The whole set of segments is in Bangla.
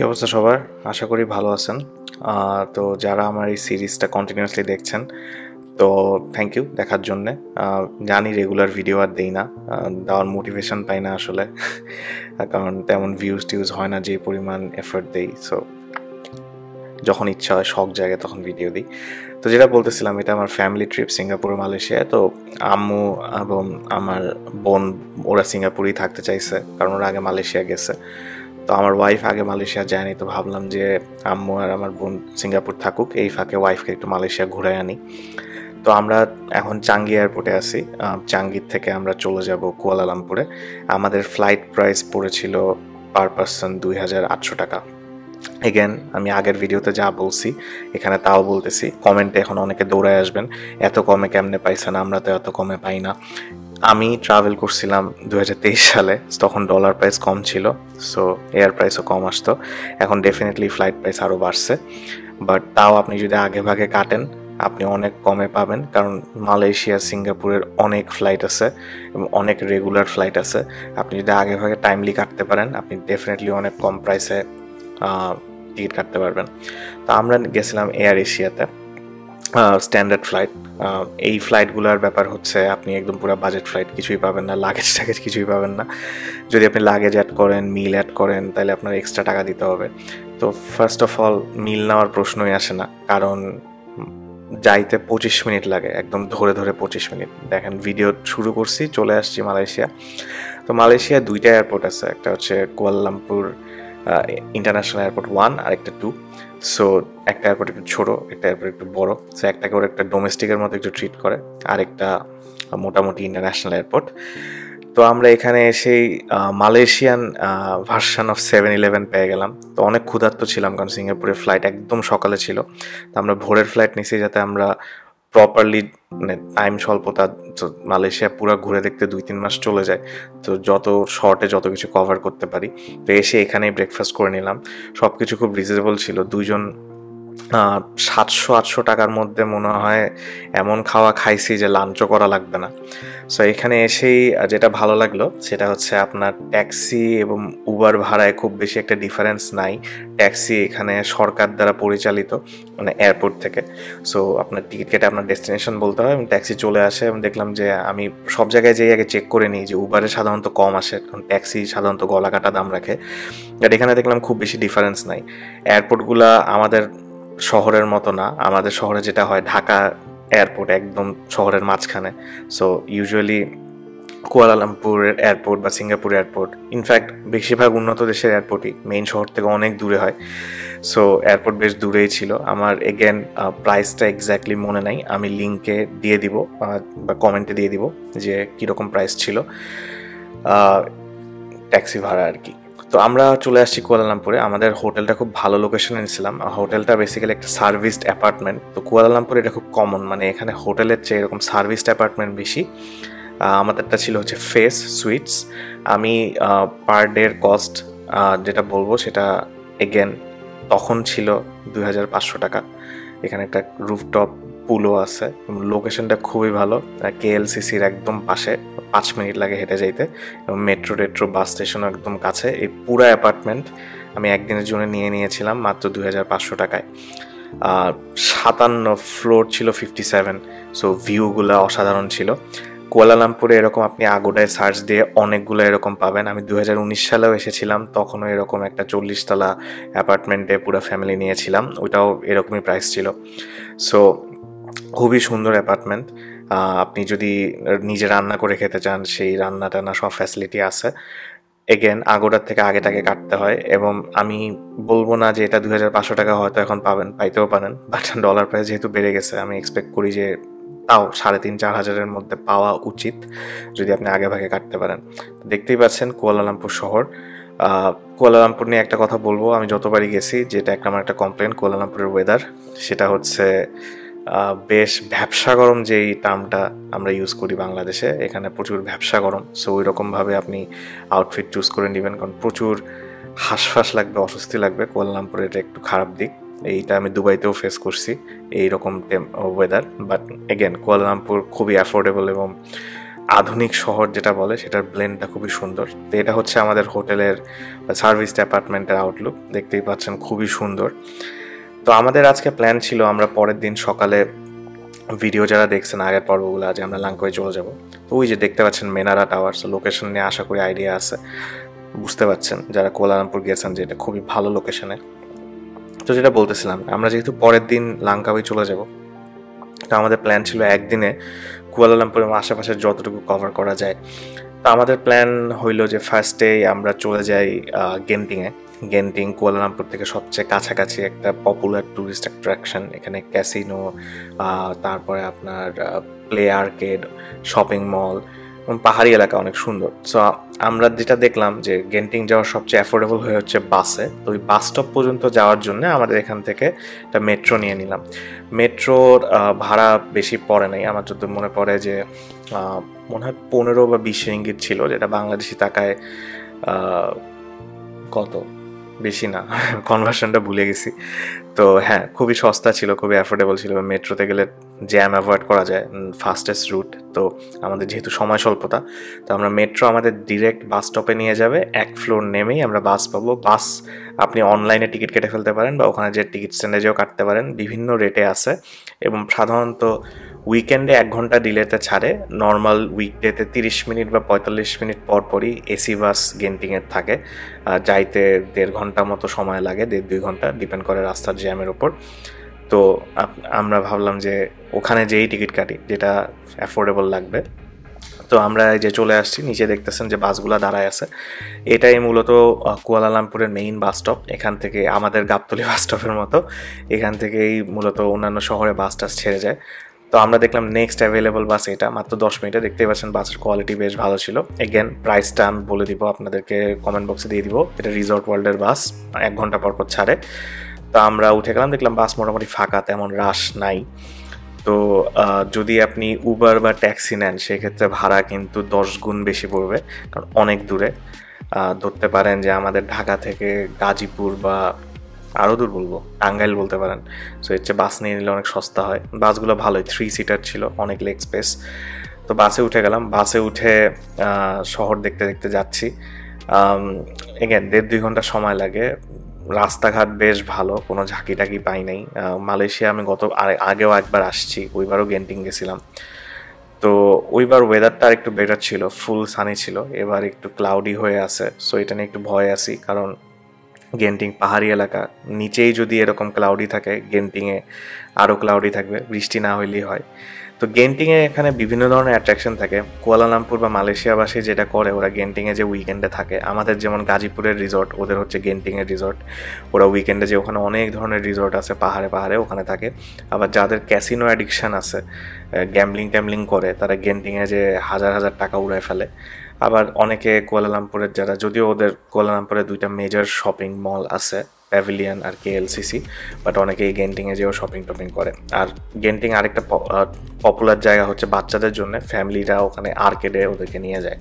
কি অবস্থা সবার? আশা করি ভালো আছেন। তো যারা আমার এই সিরিজটা কন্টিনিউয়াসলি দেখছেন, তো থ্যাংক ইউ দেখার জন্যে। জানি রেগুলার ভিডিও আর দেই না, দেওয়ার মোটিভেশন পাই না আসলে কারণ তেমন ভিউজ হয় না যে পরিমাণ এফোর্ট দেই। সো যখন ইচ্ছা হয় শখ জায়গায় তখন ভিডিও দিই। তো যেটা বলতেছিলাম, এটা আমার ফ্যামিলি ট্রিপ সিঙ্গাপুর মালয়েশিয়া। তো আম্মু এবং আমার বোন ওরা সিঙ্গাপুরেই থাকতে চাইছে, কারণ ওরা আগে মালয়েশিয়া গেছে। তো আমার ওয়াইফ আগে মালয়েশিয়া যায়নি, তো ভাবলাম যে আম্মু আর আমার বোন সিঙ্গাপুর থাকুক, এই ফাঁকে ওয়াইফকে একটু মালয়েশিয়া ঘুরে আনি। তো আমরা এখন চাঙ্গি এয়ারপোর্টে আছি। চাঙ্গির থেকে আমরা চলে যাব কুয়ালালামপুরে। আমাদের ফ্লাইট প্রাইস পড়েছিল পার পারসন 2,800 টাকা। এগেন আমি আগের ভিডিওতে যা বলছি এখানে তাও বলতেছি, কমেন্টে এখন অনেকে দৌড়ায় আসবেন এত কমে কেমনে পাইছেন, আমরা তো এত কমে পাই না। আমি ট্রাভেল করছিলাম 2023 সালে, তখন ডলার প্রাইস কম ছিল, সো এয়ার প্রাইসও কম আসতো। এখন ডেফিনেটলি ফ্লাইট প্রাইস আরও বাড়ছে, বাট তাও আপনি যদি আগে ভাগে কাটেন আপনি অনেক কমে পাবেন, কারণ মালয়েশিয়া সিঙ্গাপুরের অনেক ফ্লাইট আছে এবং অনেক রেগুলার ফ্লাইট আছে। আপনি যদি আগে ভাগে টাইমলি কাটতে পারেন আপনি ডেফিনেটলি অনেক কম প্রাইসে টিকিট কাটতে পারবেন। তো আমরা গেছিলাম এয়ার এশিয়াতে, স্ট্যান্ডার্ড ফ্লাইট। এই ফ্লাইটগুলোর ব্যাপার হচ্ছে আপনি একদম পুরো বাজেট ফ্লাইট, কিছুই পাবেন না, লাগেজ টাগেজ কিছুই পাবেন না। যদি আপনি লাগেজ অ্যাড করেন, মিল অ্যাড করেন, তাহলে আপনার এক্সট্রা টাকা দিতে হবে। তো ফার্স্ট অফ অল মিল নেওয়ার প্রশ্নই আসে না, কারণ যাইতে 25 মিনিট লাগে, একদম ধরে ধরে 25 মিনিট। দেখেন ভিডিও শুরু করছি, চলে আসছি মালয়েশিয়া। তো মালয়েশিয়া দুইটা এয়ারপোর্ট আছে, একটা হচ্ছে কুয়ালালামপুর ইন্টারন্যাশনাল এয়ারপোর্ট 1 আর একটা 2। সো একটা এয়ারপোর্ট একটু ছোটো, একটা এয়ারপোর্ট একটু বড়। সো একটাকে ওরা একটা ডোমেস্টিকের মতো একটু ট্রিট করে, আরেকটা মোটামুটি ইন্টারন্যাশনাল এয়ারপোর্ট। তো আমরা এখানে এসেই মালয়েশিয়ান ভার্সন অফ 7-Eleven পেয়ে গেলাম। তো অনেক ক্ষুধার্ত ছিলাম, কারণ সিঙ্গাপুরের ফ্লাইট একদম সকালে ছিল। তো আমরা ভোরের ফ্লাইট নিছি যাতে আমরা প্রপারলি, মানে টাইম স্বল্পতা, মালয়েশিয়া পুরো ঘুরে দেখতে 2-3 মাস চলে যায়, তো যত শর্টে যত কিছু কভার করতে পারি। তো এসে এখানেই ব্রেকফাস্ট করে নিলাম, সব কিছু খুব রিজনেবল ছিল। দুইজন 700-800 টাকার মধ্যে মনে হয় এমন খাওয়া খাইছি যে লাঞ্চও করা লাগবে না। সো এখানে এসেই যেটা ভালো লাগলো সেটা হচ্ছে আপনার ট্যাক্সি এবং উবার ভাড়ায় খুব বেশি একটা ডিফারেন্স নাই। ট্যাক্সি এখানে সরকার দ্বারা পরিচালিত, মানে এয়ারপোর্ট থেকে। সো আপনার টিকিট কেটে আপনার ডেস্টিনেশন বলতে হয় এবং ট্যাক্সি চলে আসে। এবং দেখলাম যে আমি সব জায়গায় যেই আগে চেক করে নিই যে উবারে সাধারণত কম আসে, কারণ ট্যাক্সি সাধারণত গলা কাটা দাম রাখে। বাট এখানে দেখলাম খুব বেশি ডিফারেন্স নাই। এয়ারপোর্টগুলা আমাদের শহরের মতো না, আমাদের শহরে যেটা হয় ঢাকা এয়ারপোর্ট একদম শহরের মাঝখানে। সো ইউজুয়ালি কুয়ালালামপুরের এয়ারপোর্ট বা সিঙ্গাপুর এয়ারপোর্ট, ইনফ্যাক্ট বেশিরভাগ উন্নত দেশের এয়ারপোর্টই মেইন শহর থেকে অনেক দূরে হয়। সো এয়ারপোর্ট বেশ দূরেই ছিল। আমার এগেন প্রাইসটা এক্স্যাক্টলি মনে নাই, আমি লিঙ্কে দিয়ে দিব বা কমেন্টে দিয়ে দিব যে কীরকম প্রাইস ছিল ট্যাক্সি ভাড়া আর কি। তো আমরা চলে আসছি কুয়ালালামপুরে। আমাদের হোটেলটা খুব ভালো লোকেশনে নিয়েছিলাম। হোটেলটা বেসিক্যালি একটা সার্ভিসড অ্যাপার্টমেন্ট। তো কুয়ালালামপুরে এটা খুব কমন, মানে এখানে হোটেলের চেয়ে এরকম সার্ভিসড অ্যাপার্টমেন্ট বেশি। আমাদেরটা ছিল হচ্ছে ফেস সুইটস। আমি পার ডের কস্ট যেটা বলবো সেটা এগেন তখন ছিল 2,500 টাকা। এখানে একটা রুফটপ পুলও আছে, লোকেশনটা খুবই ভালো, কেএলসিসির একদম পাশে, 5 মিনিট লাগে হেঁটে যাইতে, এবং মেট্রো টেট্রো বাস স্টেশনও একদম কাছে। এই পুরো অ্যাপার্টমেন্ট আমি একদিনের জন্য নিয়েছিলাম মাত্র 2,500 টাকায়। 57 ফ্লোর ছিল, 57। সো ভিউগুলো অসাধারণ ছিল। কুয়ালালামপুরে এরকম আপনি আগোডায় সার্চ দিয়ে অনেকগুলো এরকম পাবেন। আমি 2019 সালেও এসেছিলাম, তখনও এরকম একটা 40 তলা অ্যাপার্টমেন্টে পুরো ফ্যামিলি নিয়েছিলাম, ওইটাও এরকমই প্রাইস ছিল। সো খুবই সুন্দর অ্যাপার্টমেন্ট। আপনি যদি নিজে রান্না করে খেতে চান সেই রান্না টান্না সব ফ্যাসিলিটি আছে। এগেন আগোডার থেকে আগেটাকে কাটতে হয়, এবং আমি বলবো না যে এটা 2,500 টাকা হয়তো এখন পাইতেও পারেন, বাট ডলার প্রাইস যেহেতু বেড়ে গেছে আমি এক্সপেক্ট করি যে তাও 3,500-4 হাজারের মধ্যে পাওয়া উচিত যদি আপনি আগে ভাগে কাটতে পারেন। দেখতেই পাচ্ছেন কুয়ালালামপুর শহর। কুয়ালালামপুর নিয়ে একটা কথা বলবো, আমি যতবারই গেছি যেটা আমার একটা কমপ্লেন কুয়ালালামপুরের ওয়েদার, সেটা হচ্ছে বেশ ভ্যাপসা গরম। যেই টার্মটা আমরা ইউজ করি বাংলাদেশে, এখানে প্রচুর ভ্যাপসা গরম। সো ওই রকমভাবে আপনি আউটফিট চুজ করে নেবেন, কারণ প্রচুর হাঁসফাঁস লাগবে, অস্বস্তি লাগবে। কুয়ালালামপুরের এটা একটু খারাপ দিক, এইটা আমি দুবাইতেও ফেস করছি এইরকম ওয়েদার। বাট এগেন কুয়ালালামপুর খুবই অ্যাফোর্ডেবল এবং আধুনিক শহর যেটা বলে সেটার ব্লেন্ডটা খুবই সুন্দর। তো এটা হচ্ছে আমাদের হোটেলের সার্ভিস অ্যাপার্টমেন্টের আউটলুক, দেখতেই পাচ্ছেন খুবই সুন্দর। তো আমাদের আজকে প্ল্যান ছিল আমরা পরের দিন সকালে, ভিডিও যারা দেখছেন আগের পর্বগুলো, যে আমরা লাঙ্কাওয়ে চলে যাব। তো ওই যে দেখতে পাচ্ছেন মেনারা টাওয়ার্স, লোকেশন নিয়ে আশা করি আইডিয়া আছে, বুঝতে পারছেন যারা কুয়ালালামপুর গেছেন যে এটা খুবই ভালো লোকেশনে। তো যেটা বলতেছিলাম, আমরা যেহেতু পরের দিন লাঙ্কাওয়ে চলে যাব, তো আমাদের প্ল্যান ছিল একদিনে কুয়ালালামপুরের আশেপাশে যতটুকু কভার করা যায়। তো আমাদের প্ল্যান হইলো যে ফার্স্টে আমরা চলে যাই গেন্টিংয়ে। গেন্টিং কুয়ালালামপুর থেকে সবচেয়ে কাছাকাছি একটা পপুলার ট্যুরিস্ট অ্যাট্রাকশন। এখানে ক্যাসিনো, তারপরে আপনার প্লে আর্কেড, শপিং মল এবং পাহাড়ি এলাকা অনেক সুন্দর। সো আমরা যেটা দেখলাম যে গেন্টিং যাওয়ার সবচেয়ে অ্যাফোর্ডেবল হয়ে হচ্ছে বাসে। তো ওই বাস স্টপ পর্যন্ত যাওয়ার জন্য আমাদের এখান থেকে একটা মেট্রো নিয়ে নিলাম। মেট্রোর ভাড়া বেশি পড়ে নাই, আমার যত মনে পড়ে যে মনে হয় 15 বা 20 রিঙ্গিত ছিল, যেটা বাংলাদেশি টাকায় কত, বেশি না, কনভার্সনটা ভুলে গেছি। তো হ্যাঁ, খুবই সস্তা ছিল, খুবই অ্যাফোর্ডেবল ছিল। মেট্রোতে গেলে জ্যাম অ্যাভয়েড করা যায়, ফাস্টেস্ট রুট। তো আমাদের যেহেতু সময় স্বল্পতা, তো আমরা মেট্রো আমাদের ডিরেক্ট বাস স্টপে নিয়ে যাবে, এক ফ্লোর নেমেই আমরা বাস পাবো। বাস আপনি অনলাইনে টিকিট কেটে ফেলতে পারেন বা ওখানে যে টিকিট স্ট্যান্ডে যেও কাটতে পারেন, বিভিন্ন রেটে আছে। এবং সাধারণত উইকেন্ডে 1 ঘন্টা ডিলেতে ছাড়ে, নর্মাল উইকডেতে 30 মিনিট বা 45 মিনিট পর পরই এসি বাস গেন্টিংয়ের থাকে। যাইতে 1.5 ঘন্টা মতো সময় লাগে, 1.5-2 ঘন্টা, ডিপেন্ড করে রাস্তার জ্যামের ওপর। তো আমরা ভাবলাম যে ওখানে যেই টিকিট কাটি, যেটা অ্যাফোর্ডেবল লাগবে। তো আমরা এই যে চলে আসছি, নিচে দেখতেছেন যে বাসগুলো দাঁড়ায় আছে। এটাই মূলত কুয়ালালামপুরের মেইন বাস স্টপ। এখান থেকে আমাদের গাবতলী বাস স্টপের মতো, এখান থেকেই মূলত অন্যান্য শহরে বাস টাস ছেড়ে যায়। তো আমরা দেখলাম নেক্সট অ্যাভেলেবল বাস এটা, মাত্র 10 মিনিটে। দেখতেই পাচ্ছেন বাসের কোয়ালিটি বেশ ভালো ছিল। এগেন প্রাইসটা আমি বলে দিব আপনাদেরকে, কমেন্ট বক্সে দিয়ে দিব। এটা রিসর্ট ওয়ার্ল্ডের বাস, 1 ঘন্টা পর পর ছাড়ে। তো আমরা উঠে গেলাম, দেখলাম বাস মোটামুটি ফাঁকা, তেমন রাশ নাই। তো যদি আপনি উবার বা ট্যাক্সি নেন সেক্ষেত্রে ভাড়া কিন্তু 10 গুণ বেশি পড়বে, কারণ অনেক দূরে। ধরতে পারেন যে আমাদের ঢাকা থেকে গাজীপুর বা আরও দূর বলবো, টাঙ্গাইল বলতে পারেন। সো এর চেয়ে বাস নিয়ে নিলে অনেক সস্তা হয়। বাসগুলো ভালোই, 3 সিটার ছিল, অনেক লেগ স্পেস। তো বাসে উঠে গেলাম, বাসে উঠে শহর দেখতে দেখতে যাচ্ছি। এগেন 1.5-2 ঘন্টা সময় লাগে। রাস্তাঘাট বেশ ভালো, কোনো ঝাঁকি টাকি পাই নাই। মালয়েশিয়া আমি আগেও একবার আসছি, ওইবারও গেন্টিং গেছিলাম। তো ওইবার ওয়েদারটা আর একটু বেটার ছিল, ফুল সানি ছিল। এবার একটু ক্লাউডি হয়ে আছে, সো এটা নিয়ে একটু ভয় আছি, কারণ গেন্টিং পাহাড়ি এলাকা, নিচেই যদি এরকম ক্লাউডি থাকে, গেন্টিংয়ে আরও ক্লাউডি থাকবে, বৃষ্টি না হইলেই হয়। তো গেন্টিংয়ে এখানে বিভিন্ন ধরনের অ্যাট্রাকশন থাকে। কুয়ালালামপুর বা মালয়েশিয়াবাসী যেটা করে, ওরা গেন্টিংয়ে যে উইকেন্ডে থাকে, আমাদের যেমন গাজীপুরের রিসর্ট, ওদের হচ্ছে গেন্টিংয়ের রিসর্ট। ওরা উইকেন্ডে যে ওখানে অনেক ধরনের রিসর্ট আছে পাহাড়ে পাহাড়ে, ওখানে থাকে। আবার যাদের ক্যাসিনো অ্যাডিকশান আছে, গ্যামলিং ট্যামলিং করে, তারা গেন্টিংয়ে যে হাজার হাজার টাকা উড়ায় ফেলে। আবার অনেকে কুয়ালালামপুরের যারা, যদিও ওদের কুয়ালালামপুরে 2টা মেজর শপিং মল আছে, প্যাভিলিয়ন আর KLCC, বাট অনেকে এই গেন্টিংয়ে যেও শপিং টপিং করে। আর গেন্টিং আরেকটা পপুলার জায়গা হচ্ছে বাচ্চাদের জন্য, ফ্যামিলিরা ওখানে আর্কেডে ওদেরকে নিয়ে যায়।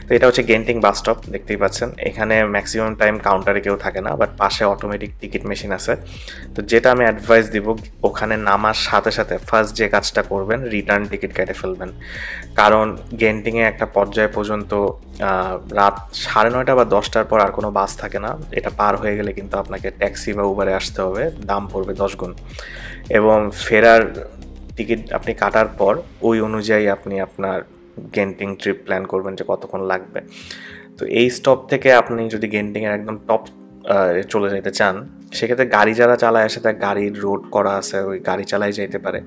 তো এটা হচ্ছে গেন্টিং বাস স্টপ, দেখতেই পাচ্ছেন। এখানে ম্যাক্সিমাম টাইম কাউন্টারে কেউ থাকে না, বাট পাশে অটোমেটিক টিকিট মেশিন আছে। তো যেটা আমি অ্যাডভাইস দিব, ওখানে নামার সাথে সাথে ফার্স্ট যে কাজটা করবেন, রিটার্ন টিকিট কেটে ফেলবেন। কারণ গেন্টিংয়ে একটা পর্যায় পর্যন্ত রাত 9:30 বা 10টার পর আর কোনো বাস থাকে না। এটা পার হয়ে গেলে কিন্তু আপনাকে ট্যাক্সি বা উবারে আসতে হবে, দাম পড়বে 10 গুণ। এবং ফেরার টিকিট আপনি কাটার পর ওই অনুযায়ী আপনি আপনার গেন্টিং ট্রিপ প্ল্যান করবেন যে কতক্ষণ লাগবে। তো এই স্টপ থেকে আপনি যদি গেন্টিংয়ের একদম টপ চলে যেতে চান, সেক্ষেত্রে গাড়ি যারা চালায় আসে, তার গাড়ির রোড করা আছে, ওই গাড়ি চালাই যেতে পারে।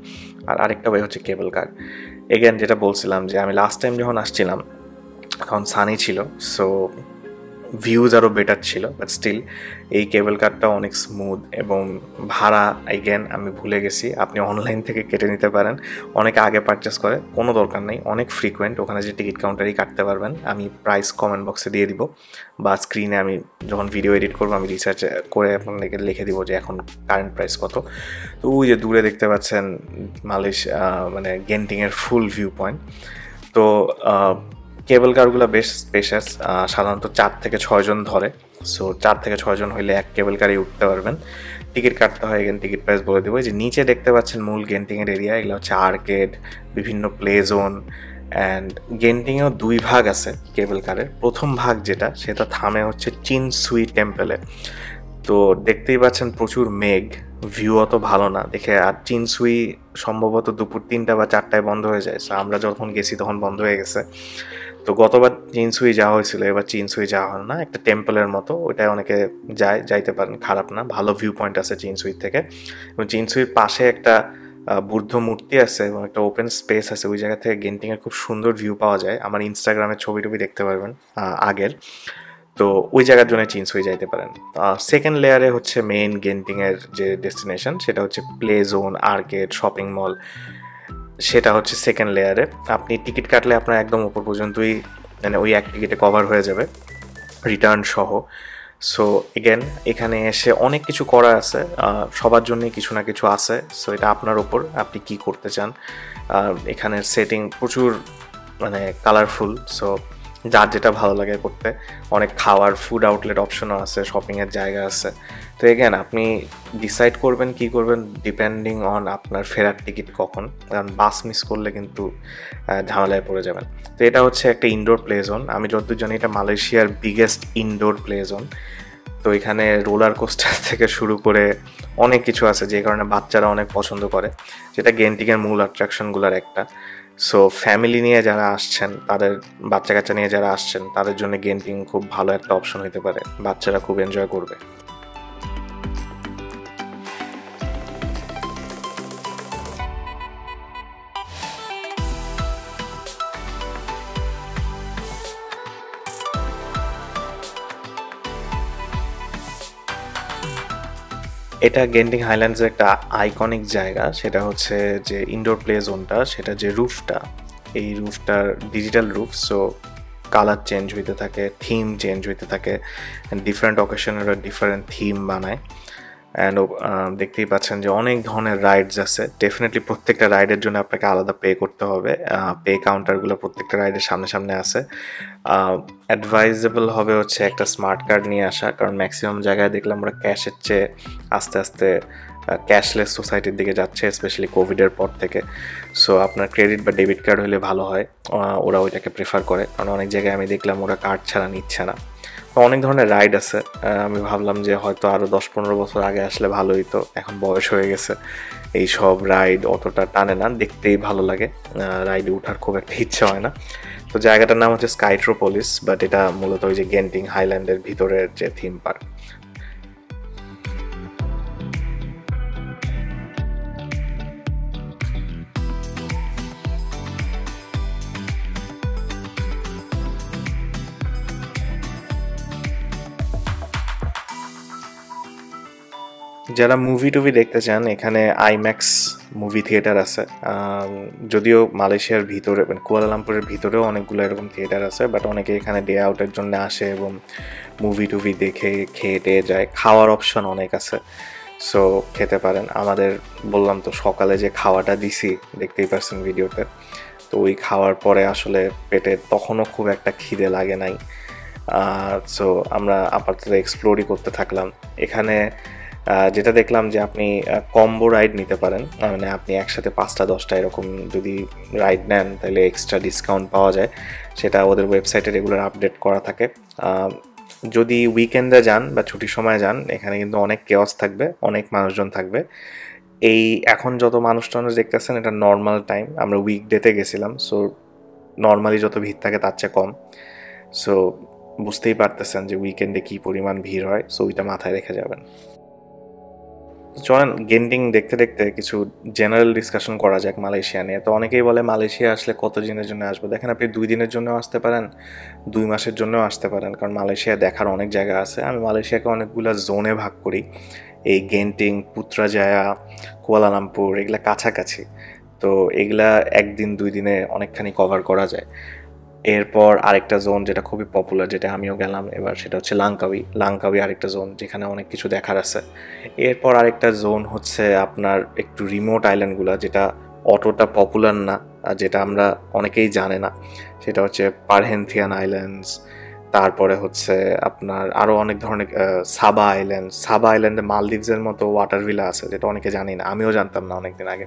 আর আরেকটা ওয়ে হচ্ছে কেবল কার। এগেন যেটা বলছিলাম যে আমি লাস্ট টাইম যখন আসছিলাম তখন সানি ছিল, সো ভিউজ আরও বেটার ছিল, বাট স্টিল এই কেবল কারটা অনেক স্মুথ। এবং ভাড়া এগেন আমি ভুলে গেছি, আপনি অনলাইন থেকে কেটে নিতে পারেন। অনেকে আগে পারচেস করে, কোনো দরকার নেই, অনেক ফ্রিকোয়েন্ট ওখানে যে টিকিট কাউন্টারেই কাটতে পারবেন। আমি প্রাইস কমেন্ট বক্সে দিয়ে দিব, বা স্ক্রিনে আমি যখন ভিডিও এডিট করবো আমি রিসার্চ করে আপনাদেরকে লিখে দিব যে এখন কারেন্ট প্রাইস কত। তো ওই যে দূরে দেখতে পাচ্ছেন মানে গেন্টিংয়ের ফুল ভিউ পয়েন্ট। তো কেবল কারগুলো বেশ স্পেশাস, সাধারণত 4 থেকে 6 জন ধরে। সো 4 থেকে 6 জন হইলে এক কেবল কারেই উঠতে পারবেন। টিকিট কাটতে হয়, এখানে টিকিট প্রাইস বলে দেবো। যে নিচে দেখতে পাচ্ছেন মূল গেন্টিংয়ের এরিয়া, এগুলো হচ্ছে আর্কেড, বিভিন্ন প্লে জোন, অ্যান্ড গেন্টিংয়েও 2 ভাগ আছে কেবল কারের। প্রথম ভাগ যেটা সেটা থামে হচ্ছে চিনসুই টেম্পলে। তো দেখতেই পাচ্ছেন প্রচুর মেঘ, ভিউ অত ভালো না দেখে। আর চিনসুই সম্ভবত দুপুর 3টা বা 4টায় বন্ধ হয়ে যায়, সো আমরা যখন গেছি তখন বন্ধ হয়ে গেছে। তো গতবার চিনসুই যাওয়া হয়েছিল, এবার চিনসুই যাওয়া হয় না। একটা টেম্পলের মতো, ওইটায় অনেকে যাইতে পারেন, খারাপ না, ভালো ভিউ পয়েন্ট আছে চিনসুই থেকে। এবং চিনসুইর পাশে একটা বুদ্ধ মূর্তি আছে এবং একটা ওপেন স্পেস আছে, ওই জায়গা থেকে গেন্টিংয়ের খুব সুন্দর ভিউ পাওয়া যায়। আমার ইনস্টাগ্রামের ছবি টবি দেখতে পারবেন আগের। তো ওই জায়গার জন্য চিনসুই যাইতে পারেন। সেকেন্ড লেয়ারে হচ্ছে মেইন গেন্টিংয়ের যে ডেস্টিনেশন, সেটা হচ্ছে play zone, arcade, shopping mall, সেটা হচ্ছে সেকেন্ড লেয়ারে। আপনি টিকিট কাটলে আপনার একদম উপর পর্যন্তই মানে ওই এক টিকিটে কভার হয়ে যাবে, রিটার্ন সহ। সো এগেন এখানে এসে অনেক কিছু করা আছে, সবার জন্যই কিছু না কিছু আছে। সো এটা আপনার ওপর, আপনি কি করতে চান। এখানের সেটিং প্রচুর মানে কালারফুল, সো যার যেটা ভালো লাগে করতে। অনেক খাওয়ার ফুড আউটলেট অপশনও আছে, শপিংয়ের জায়গা আছে। তো এগেন আপনি ডিসাইড করবেন কি করবেন ডিপেন্ডিং অন আপনার ফেরার টিকিট কখন, কারণ বাস মিস করলে কিন্তু ঝামেলায় পড়ে যাবেন। তো এটা হচ্ছে একটা ইনডোর প্লে জোন। আমি যতদূর জানি এটা মালয়েশিয়ার বিগেস্ট ইনডোর প্লে জোন। তো এখানে রোলার কোস্টার থেকে শুরু করে অনেক কিছু আছে, যে কারণে বাচ্চারা অনেক পছন্দ করে, যেটা গেন্টিংয়ের মূল অ্যাট্রাকশনগুলোর একটা। সো ফ্যামিলি নিয়ে যারা আসছেন, তাদের বাচ্চা কাচ্চা নিয়ে যারা আসছেন, তাদের জন্য গেন্টিং খুব ভালো একটা অপশন হতে পারে, বাচ্চারা খুব এনজয় করবে। এটা গেন্টিং হাইল্যান্ডসের একটা আইকনিক জায়গা, সেটা হচ্ছে যে ইনডোর প্লে জোনটা, সেটা যে রুফটা, এই রুফটার digital roof. So colour change হইতে থাকে, থিম চেঞ্জ হইতে থাকে, ডিফারেন্ট অকেশনের ডিফারেন্ট থিম বানায়। অ্যান্ড দেখতেই পাচ্ছেন যে অনেক ধরনের রাইডস আছে। ডেফিনেটলি প্রত্যেকটা রাইডের জন্য আপনাকে আলাদা পে করতে হবে, পে কাউন্টারগুলো প্রত্যেকটা রাইডের সামনে সামনে আছে। অ্যাডভাইজেবল হবে হচ্ছে একটা স্মার্ট কার্ড নিয়ে আসা, কারণ ম্যাক্সিমাম জায়গায় দেখলাম আমরা ক্যাশের চেয়ে আস্তে আস্তে ক্যাশলেস সোসাইটির দিকে যাচ্ছে, স্পেশালি কোভিডের পর থেকে। সো আপনার ক্রেডিট বা ডেবিট কার্ড হলে ভালো হয়, ওরা ওইটাকে প্রেফার করে, কারণ অনেক জায়গায় আমি দেখলাম ওরা কার্ড ছাড়া নিচ্ছে না। তো অনেক ধরনের রাইড আছে। আমি ভাবলাম যে হয়তো আরও 10-15 বছর আগে আসলে ভালো হইতো, এখন বয়স হয়ে গেছে, এই সব রাইড অতটা টানে না, দেখতেই ভালো লাগে, রাইডে ওঠার খুব একটা ইচ্ছা হয় না। তো জায়গাটার নাম হচ্ছে স্কাইট্রোপলিস, বাট এটা মূলত ওই যে গেন্টিং হাইল্যান্ডের ভিতরের যে থিম পার্ক। যারা মুভি টুভি দেখতে চান, এখানে আইম্যাক্স মুভি থিয়েটার আছে। যদিও মালয়েশিয়ার ভিতরে মানে কুয়ালালামপুরের ভিতরেও অনেকগুলো এরকম থিয়েটার আছে, বাট অনেকে এখানে ডে আউটের জন্য আসে এবং মুভি টুভি দেখে খেয়ে টেয়ে যায়। খাওয়ার অপশন অনেক আছে, সো খেতে পারেন। আমাদের বললাম তো সকালে যে খাওয়াটা দিছি, দেখতেই পারছেন ভিডিওতে, তো ওই খাওয়ার পরে আসলে পেটে তখনও খুব একটা খিদে লাগে নাই। সো আমরা আপাতত এক্সপ্লোরই করতে থাকলাম। এখানে যেটা দেখলাম যে আপনি কম্বো রাইড নিতে পারেন, মানে আপনি একসাথে 5টা-10টা এরকম যদি রাইড নেন তাহলে এক্সট্রা ডিসকাউন্ট পাওয়া যায়। সেটা ওদের ওয়েবসাইটে রেগুলার আপডেট করা থাকে। যদি উইকেন্ডে যান বা ছুটির সময় যান, এখানে কিন্তু অনেক কেওস থাকবে, অনেক মানুষজন থাকবে। এই এখন যত মানুষজন দেখতেছেন এটা নর্মাল টাইম, আমরা উইকডেতে গেছিলাম, সো নর্মালি যত ভিড় থাকে তার চেয়ে কম। সো বুঝতেই পারতেছেন যে উইকেন্ডে কী পরিমাণ ভিড় হয়, সো ওইটা মাথায় রেখে যাবেন। চলেন গেন্টিং দেখতে দেখতে কিছু জেনারেল ডিসকাশন করা যাক মালয়েশিয়া নিয়ে। তো অনেকেই বলে মালয়েশিয়া আসলে কত দিনের জন্য আসবো। দেখেন, আপনি 2 দিনের জন্যও আসতে পারেন, 2 মাসের জন্যও আসতে পারেন, কারণ মালয়েশিয়া দেখার অনেক জায়গা আছে। আমি মালয়েশিয়াকে অনেকগুলো জোনে ভাগ করি। এই গেন্টিং, পুত্রাজায়া, কুয়ালালামপুর এগুলা কাছাকাছি, তো এগুলা 1 দিন 2 দিনে অনেকখানি কভার করা যায়। এরপর আরেকটা জোন যেটা খুবই পপুলার, যেটা আমিও গেলাম এবার, সেটা হচ্ছে লাংকাউই আরেকটা জোন যেখানে অনেক কিছু দেখার আছে। এরপর আরেকটা জোন হচ্ছে আপনার একটু রিমোট আইল্যান্ডগুলো, যেটা অতটা পপুলার না, যেটা আমরা অনেকেই জানে না, সেটা হচ্ছে পারহেনথিয়ান আইল্যান্ডস। তারপরে হচ্ছে আপনার আরও অনেক ধরনের সাবা আইল্যান্ডে মালদ্বীপসের মতো ওয়াটার ভিলা আছে, যেটা অনেকে জানি না, আমিও জানতাম না অনেকদিন আগে।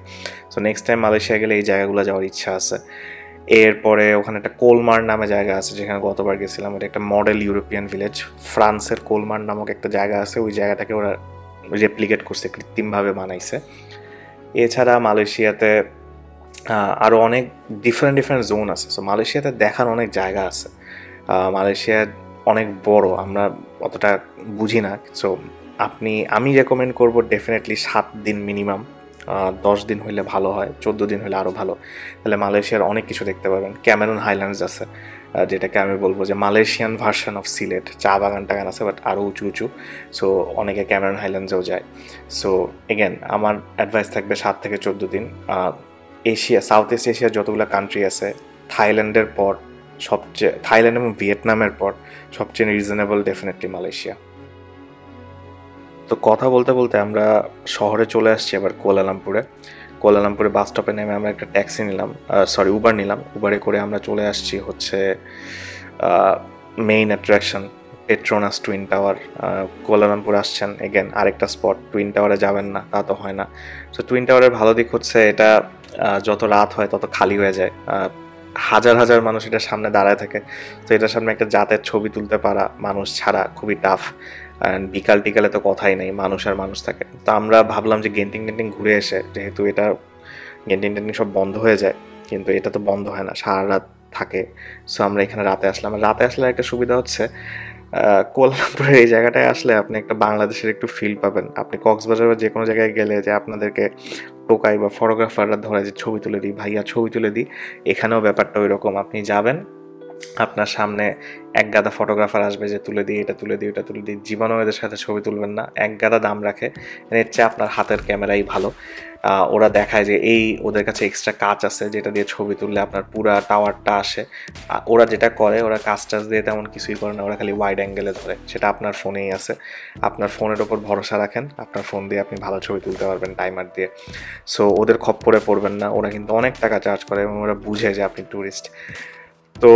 সো নেক্সট টাইম মালয়েশিয়া গেলে এই জায়গাগুলো যাওয়ার ইচ্ছা আছে। এরপরে ওখানে একটা কোলমার নামে জায়গা আছে যেখানে গতবার গেছিলাম, এটা একটা মডেল ইউরোপিয়ান ভিলেজ। ফ্রান্সের কোলমার নামক একটা জায়গা আছে, ওই জায়গাটাকে ওরা রেপ্লিকেট করছে, কৃত্রিমভাবে বানাইছে। এছাড়া মালয়েশিয়াতে আরও অনেক ডিফারেন্ট জোন আছে। সো মালয়েশিয়াতে দেখার অনেক জায়গা আছে। মালয়েশিয়া অনেক বড়, আমরা অতটা বুঝি না। সো আমি রেকমেন্ড করব ডেফিনেটলি 7 দিন মিনিমাম, 10 দিন হইলে ভালো হয়, 14 দিন হইলে আরও ভালো। তাহলে মালয়েশিয়ার অনেক কিছু দেখতে পাবেন। ক্যামেরন হাইল্যান্ডস আছে, যেটাকে আমি বলবো যে মালয়েশিয়ান ভার্সন অফ সিলেট। চা বাগান টাগান আছে, বাট আরও উঁচু উঁচু। সো অনেকে ক্যামেরন হাইল্যান্ডসেও যায়। সো এগেন আমার অ্যাডভাইস থাকবে 7 থেকে 14 দিন। সাউথ ইস্ট এশিয়ার যতগুলো কান্ট্রি আছে, থাইল্যান্ডের পর থাইল্যান্ড এবং ভিয়েতনামের পর সবচেয়ে রিজনেবল ডেফিনেটলি মালয়েশিয়া। তো কথা বলতে বলতে আমরা শহরে চলে আসছি এবার কুয়ালালামপুরে বাস স্টপে নেমে আমরা একটা ট্যাক্সি নিলাম, উবার নিলাম। উবারে করে আমরা চলে আসছি হচ্ছে main attraction Petronas twin tower. Kuala Lumpur আসছেন, এগেন আরেকটা স্পট। টুইন টাওয়ারে যাবেন না তা তো হয় না। তো টুইন টাওয়ারের ভালো দিক হচ্ছে এটা যত রাত হয় তত খালি হয়ে যায়, হাজার হাজার মানুষ এটার সামনে দাঁড়ায় থাকে। তো এটার সামনে একটা জাতের ছবি তুলতে পারা মানুষ ছাড়া খুবই টাফ। বিকাল টিকালে তো কথাই নেই, মানুষ আর মানুষ থাকে। তো আমরা ভাবলাম যে গেন্টিং ঘুরে এসে, যেহেতু এটা গেন্টিং সব বন্ধ হয়ে যায়, কিন্তু এটা তো বন্ধ হয় না, সারা রাত থাকে। সো আমরা এখানে রাতে আসলাম। রাতে আসলে একটা সুবিধা হচ্ছে কুয়ালালামপুরের এই জায়গাটায় আসলে আপনি একটা বাংলাদেশের একটু ফিল পাবেন। আপনি কক্সবাজার বা যে কোনো জায়গায় গেলে যে আপনাদেরকে টোকাই বা ফটোগ্রাফাররা ধরে যে ছবি তুলে দিই, ভাইয়া ছবি তুলে দিই, এখানেও ব্যাপারটা ওই রকম। আপনি যাবেন, আপনার সামনে এক গাদা ফটোগ্রাফার আসবে যে তুলে দিই, এটা তুলে দিই, ওটা তুলে দিই। জীবনেও এদের সাথে ছবি তুলবেন না, এক গাদা দাম রাখে। এর চেয়ে আপনার হাতের ক্যামেরাই ভালো। ওরা দেখায় যে ওদের কাছে এক্সট্রা কাঁচ আছে যেটা দিয়ে ছবি তুললে আপনার পুরা টাওয়ারটা আসে। ওরা যেটা করে, ওরা কাঁচ দিয়ে তেমন কিছুই করে না, ওরা খালি ওয়াইড অ্যাঙ্গেলে ধরে। সেটা আপনার ফোনেই আছে, আপনার ফোনের ওপর ভরসা রাখেন, আপনার ফোন দিয়ে আপনি ভালো ছবি তুলতে পারবেন টাইমার দিয়ে। সো ওদের খপ্পরে পড়বেন না, ওরা কিন্তু অনেক টাকা চার্জ করে এবং ওরা বুঝে যে আপনি ট্যুরিস্ট। তো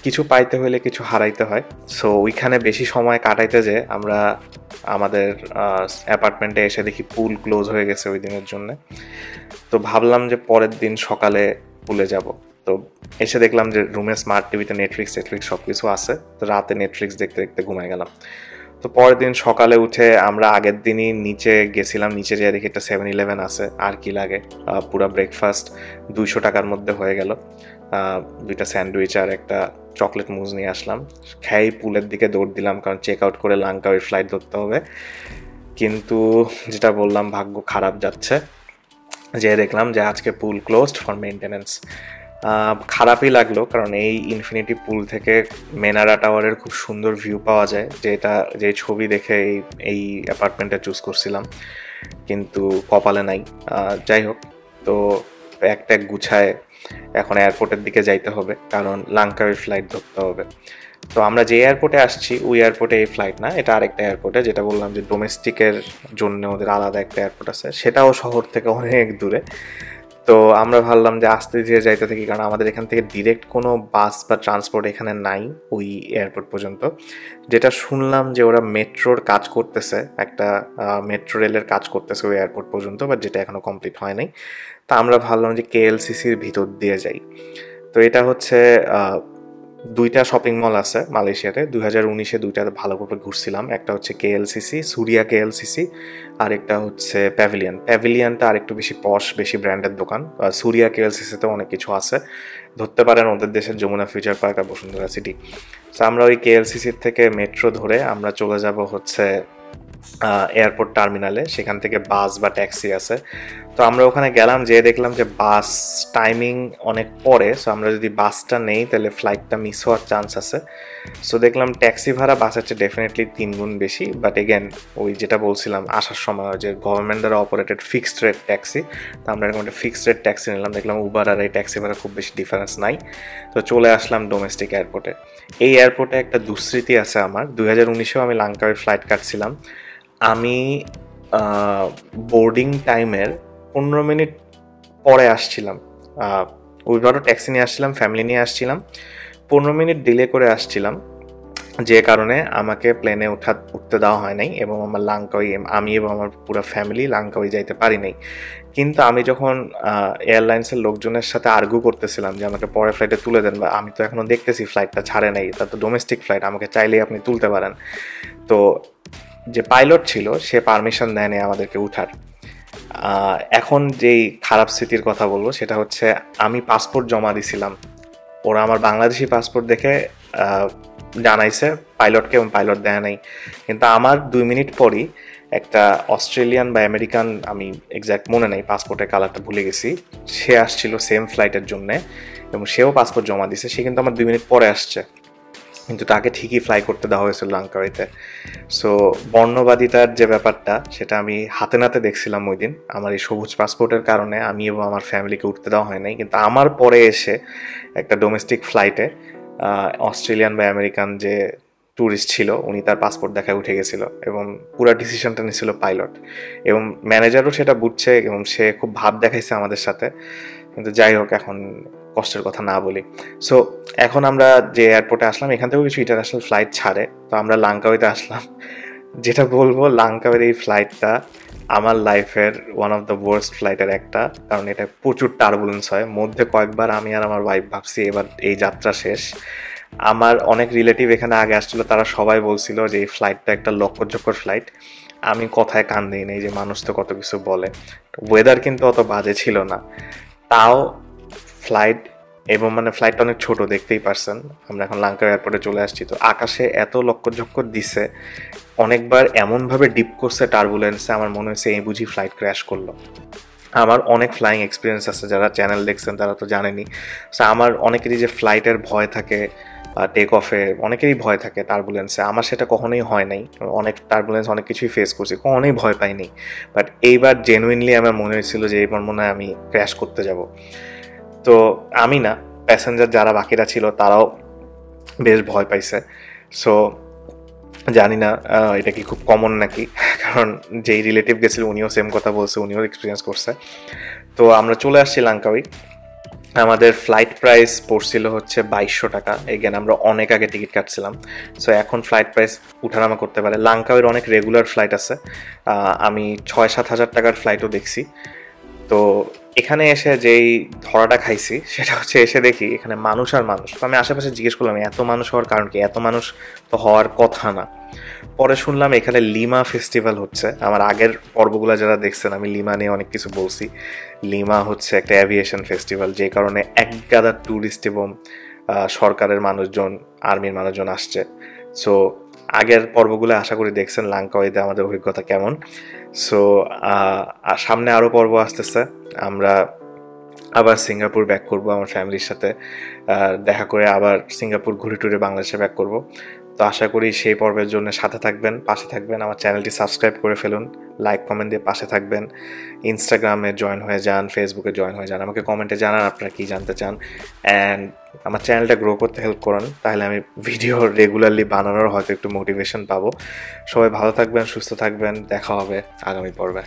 কিছু পাইতে হলে কিছু হারাইতে হয়। সো ওইখানে বেশি সময় কাটাইতে যে আমরা আমাদের অ্যাপার্টমেন্টে এসে দেখি পুল ক্লোজ হয়ে গেছে ওই দিনের জন্য। তো ভাবলাম যে পরের দিন সকালে পুলে যাব। তো এসে দেখলাম যে রুমে স্মার্ট টিভিতে নেটফ্লিক্স সব কিছু আছে। তো রাতে নেটফ্লিক্স দেখতে দেখতে ঘুমায় গেলাম। তো পরের দিন সকালে উঠে আমরা আগের দিনই নিচে গেছিলাম, নিচে যেয়ে দেখি একটা 7-Eleven আছে, আর কি লাগে। পুরো ব্রেকফাস্ট 200 টাকার মধ্যে হয়ে গেল। 2টা স্যান্ডউইচ আর একটা চকলেট মুজ নিয়ে আসলাম। খেয়েই পুলের দিকে দৌড় দিলাম, কারণ চেক আউট করে লাঙ্কাউইয়ের ফ্লাইট ধরতে হবে। কিন্তু যেটা বললাম, ভাগ্য খারাপ যাচ্ছে। যে দেখলাম যে আজকে পুল ক্লোজড ফর মেনটেনেন্স। খারাপই লাগলো, কারণ এই ইনফিনিটি পুল থেকে মেনারা টাওয়ারের খুব সুন্দর ভিউ পাওয়া যায়, যে ছবি দেখে এই অ্যাপার্টমেন্টটা চুজ করছিলাম, কিন্তু কপালে নাই। যাই হোক, তো একটা গুছায় এখন এয়ারপোর্টের দিকে যাইতে হবে, কারণ লাঙ্কাউইয়ের ফ্লাইট ধরতে হবে। তো আমরা যে এয়ারপোর্টে আসছি ওই এয়ারপোর্টে এই ফ্লাইট না, এটা আরেকটা এয়ারপোর্টে, যেটা বললাম যে ডোমেস্টিকের জন্য ওদের আলাদা একটা এয়ারপোর্ট আছে, সেটাও শহর থেকে অনেক দূরে। তো আমরা ভাবলাম যে আস্তে ধীরে যাইতে থাকি, কারণ আমাদের এখান থেকে ডিরেক্ট কোনো বাস বা ট্রান্সপোর্ট এখানে নাই ওই এয়ারপোর্ট পর্যন্ত। যেটা শুনলাম যে ওরা মেট্রোর কাজ করতেছে, একটা মেট্রো রেলের কাজ করতেছে ওই এয়ারপোর্ট পর্যন্ত, বাট যেটা এখনও কমপ্লিট হয় নাই। তা আমরা ভাবলাম যে KLCCর ভিতর দিয়ে যাই। তো এটা হচ্ছে 2টা শপিং মল আছে মালয়েশিয়াতে। 2019-এ 2টাতে ভালো করে ঘুরছিলাম। একটা হচ্ছে KLCC, সুরিয়া KLCC, আর একটা হচ্ছে প্যাভিলিয়নটা আর একটু বেশি পশ, বেশি ব্র্যান্ডের দোকান। সুরিয়া KLCCতে অনেক কিছু আছে, ধরতে পারেন ওদের দেশের যমুনা ফিউচার পার্ক আর বসুন্ধরা সিটি। তো আমরা ওই KLCCর থেকে মেট্রো ধরে আমরা চলে যাব হচ্ছে এয়ারপোর্ট টার্মিনালে। সেখান থেকে বাস বা ট্যাক্সি আছে। তো আমরা ওখানে গেলাম, যেয়ে দেখলাম যে বাস টাইমিং অনেক পরে। সো আমরা যদি বাসটা নেই তাহলে ফ্লাইটটা মিস হওয়ার চান্স আছে। সো দেখলাম ট্যাক্সি ভাড়া বাসের চেয়ে ডেফিনেটলি 3 গুণ বেশি। বাট এগেন ওই যেটা বলছিলাম আসার সময়, যে গভর্নমেন্ট দ্বারা অপারেটেড ফিক্সড রেট ট্যাক্সি। তো আমরা এরকম একটা ফিক্সড রেট ট্যাক্সি নিলাম। দেখলাম উবার আর এই ট্যাক্সি ভাড়া খুব বেশি ডিফারেন্স নাই। তো চলে আসলাম ডোমেস্টিক এয়ারপোর্টে। এই এয়ারপোর্টে একটা দুঃস্মৃতি আছে আমার। 2019-এও আমি লাঙ্কাউইয়ের ফ্লাইট কাটছিলাম। আমি বোর্ডিং টাইমের 15 মিনিট পরে আসছিলাম। ওইবারও ট্যাক্সি নিয়ে আসছিলাম, ফ্যামিলি নিয়ে আসছিলাম। 15 মিনিট ডিলে করে আসছিলাম, যে কারণে আমাকে প্লেনে উঠতে দেওয়া হয় নাই এবং আমি এবং আমার পুরো ফ্যামিলি লাঙ্কাউই যাইতে পারি নাই। কিন্তু আমি যখন এয়ারলাইন্সের লোকজনের সাথে আর্গু করতেছিলাম যে আমাকে পরের ফ্লাইটে তুলে দেন, বা আমি তো এখনও দেখতেছি ফ্লাইটটা ছাড়ে নাই, তা তো ডোমেস্টিক ফ্লাইট, আমাকে চাইলেই আপনি তুলতে পারেন, তো যে পাইলট ছিল সে পারমিশন দেয়নি আমাদেরকে উঠার। এখন যেই খারাপ স্মৃতির কথা বলবো সেটা হচ্ছে আমি পাসপোর্ট জমা দিছিলাম, ওরা আমার বাংলাদেশি পাসপোর্ট দেখে জানাইছে পাইলটকে, এবং পাইলট দেয় নাই। কিন্তু আমার 2 মিনিট পরই একটা অস্ট্রেলিয়ান বা আমেরিকান, আমি এক্স্যাক্ট মনে নেই, পাসপোর্টের কালারটা ভুলে গেছি, সে আসছিল সেম ফ্লাইটের জন্যে এবং সেও পাসপোর্ট জমা দিছে। সে কিন্তু আমার 2 মিনিট পরে আসছে, কিন্তু তাকে ঠিকই ফ্লাই করতে দেওয়া হয়েছিল লাঙ্কাউইতে। সো বর্ণবাদিতার যে ব্যাপারটা সেটা আমি হাতে নাতে দেখছিলাম ওই দিন। আমার এই সবুজ পাসপোর্টের কারণে আমি এবং আমার ফ্যামিলিকে উঠতে দেওয়া হয় নাই, কিন্তু আমার পরে এসে একটা ডোমেস্টিক ফ্লাইটে অস্ট্রেলিয়ান বা আমেরিকান যে ট্যুরিস্ট ছিল উনি তার পাসপোর্ট দেখায় উঠে গেছিল, এবং পুরো ডিসিশনটা নিয়েছিল পাইলট, এবং ম্যানেজারও সেটা বুঝছে এবং সে খুব ভাব দেখাইছে আমাদের সাথে। কিন্তু যাই হোক, এখন কষ্টের কথা না বলি। সো এখন আমরা যে এয়ারপোর্টে আসলাম, এখান থেকেও কিছু ইন্টারন্যাশনাল ফ্লাইট ছাড়ে, তো আমরা লাঙ্কাউইতে আসলাম। যেটা বলবো, লাঙ্কাউয়ের এই ফ্লাইটটা আমার লাইফের ওয়ান অফ দ্য ওয়ার্স্ট ফ্লাইটের একটা, কারণ এটা প্রচুর টার্বুলেন্স হয়। মধ্যে কয়েকবার আমি আর আমার ওয়াইফ ভাবছি এবার এই যাত্রা শেষ। আমার অনেক রিলেটিভ এখানে আগে আসছিল, তারা সবাই বলছিল যে এই ফ্লাইটটা একটা লক্ষ্যচক্কর ফ্লাইট। আমি কথায় কান দিই নাই, যে মানুষ তো কত কিছু বলে। ওয়েদার কিন্তু অত বাজে ছিল না, তাও ফ্লাইট, এবং মানে ফ্লাইটটা অনেক ছোট, দেখতেই পারছেন। আমরা এখন লাঙ্কা এয়ারপোর্টে চলে আসছি, তো আকাশে এত লক্ষ্যচক্কর দিছে, অনেকবার এমনভাবে ডিপ করছে টার্বুলেন্সে, আমার মনে হয়েছে এই বুঝি ফ্লাইট ক্র্যাশ করলো। আমার অনেক ফ্লাইং এক্সপিরিয়েন্স আছে, যারা চ্যানেল দেখছেন তারা তো জানেনি। সো আমার অনেকেরই যে ফ্লাইটের ভয় থাকে, টেক অফে অনেকেরই ভয় থাকে টার্বুলেন্সে, আমার সেটা কখনোই হয় নাই। অনেক টার্বুলেন্স অনেক কিছুই ফেস করছি, কখনোই ভয় পাইনি। বাট এইবার জেনুইনলি আমার মনে হয়েছিল যে এইবার মনে হয় আমি ক্র্যাশ করতে যাব। তো আমি না, প্যাসেঞ্জার যারা বাকিরা ছিল তারাও বেশ ভয় পাইছে। সো জানি না এটা কি খুব কমন নাকি, কারণ যেই রিলেটিভ গেছিল উনিও সেম কথা বলছে, উনিও এক্সপিরিয়েন্স করছে। তো আমরা চলে আসছি লাঙ্কাউই। আমাদের ফ্লাইট প্রাইস পড়ছিল হচ্ছে 2200 টাকা। এগেন আমরা অনেক আগে টিকিট কাটছিলাম, সো এখন ফ্লাইট প্রাইস উঠানামা করতে পারে। লাঙ্কাউয়ের অনেক রেগুলার ফ্লাইট আছে, আমি 6-7 হাজার টাকার ফ্লাইটও দেখছি। তো এখানে এসে যেই ধরাটা খাইছি সেটা হচ্ছে, এসে দেখি এখানে মানুষ আর মানুষ। তো আমি আশেপাশে জিজ্ঞেস করলাম এত মানুষ হওয়ার কারণ কি, এত মানুষ তো হওয়ার কথা না। পরে শুনলাম এখানে লিমা ফেস্টিভ্যাল হচ্ছে। আমার আগের পর্বগুলো যারা দেখছেন, আমি লিমা নিয়ে অনেক কিছু বলছি। লিমা হচ্ছে একটা অ্যাভিয়েশন ফেস্টিভ্যাল, যে কারণে এক গাদা ট্যুরিস্ট এবং সরকারের মানুষজন, আর্মির মানুষজন আসছে। সো আগের পর্বগুলো আশা করি দেখছেন লাঙ্কাউইতে আমাদের অভিজ্ঞতা কেমন। সো সামনে আরও পর্ব আসতেছে, আমরা আবার সিঙ্গাপুর ব্যাক করব আমার ফ্যামিলির সাথে, দেখা করে আবার সিঙ্গাপুর ঘুরে টুরে বাংলাদেশে ব্যাক করব। তো আশা করি সেই পর্বের জন্য সাথে থাকবেন, পাশে থাকবেন। আমার চ্যানেলটি সাবস্ক্রাইব করে ফেলুন, লাইক কমেন্ট দিয়ে পাশে থাকবেন। ইনস্টাগ্রামে জয়েন হয়ে যান, ফেসবুকে জয়েন হয়ে যান, আমাকে কমেন্টে জানান আপনারা কী জানতে চান। অ্যান্ড আমার চ্যানেলটা গ্রো করতে হেল্প করুন, তাহলে আমি ভিডিও রেগুলারলি বানানোর হয়তো একটু মোটিভেশন পাবো। সবাই ভালো থাকবেন, সুস্থ থাকবেন, দেখা হবে আগামী পর্বে।